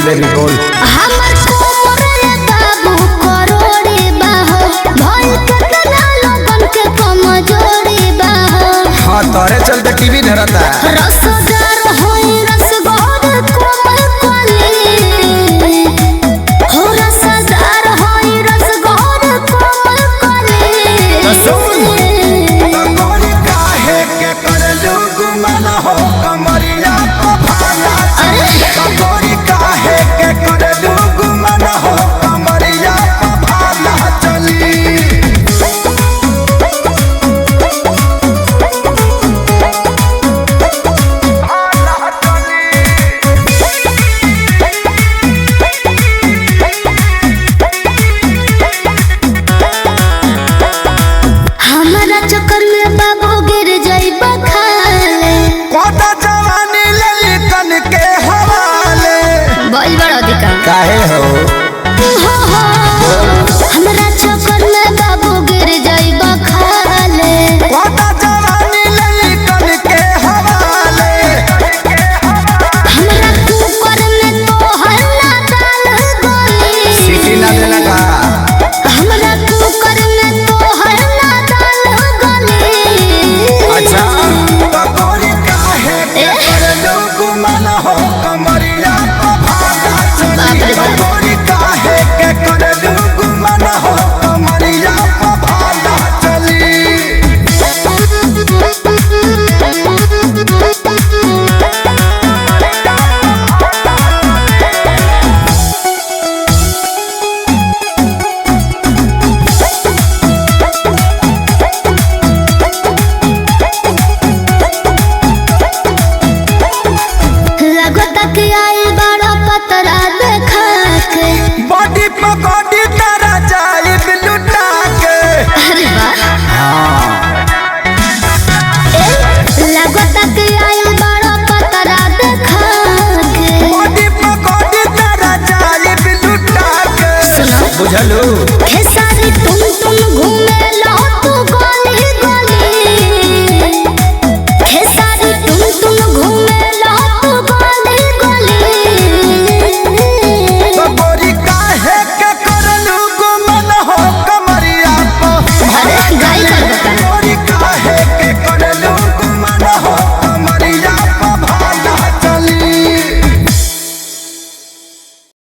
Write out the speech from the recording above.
बोल बेबी बोल। हमर कोमरे बाबू करोड़े बाहो भई केतना लोगन के कमजोरी बाहो। हाँ तोरे चलते टीवी धरता। रसदार होई रसगोर कोमल कली हो रसदार होई रसगोर कोमल कली। तोरी काहे के करलू गुमान हो कमरिया को भाला। तोरी काहे के करलू गुमान हो कमरिया को भाला चली। हमरा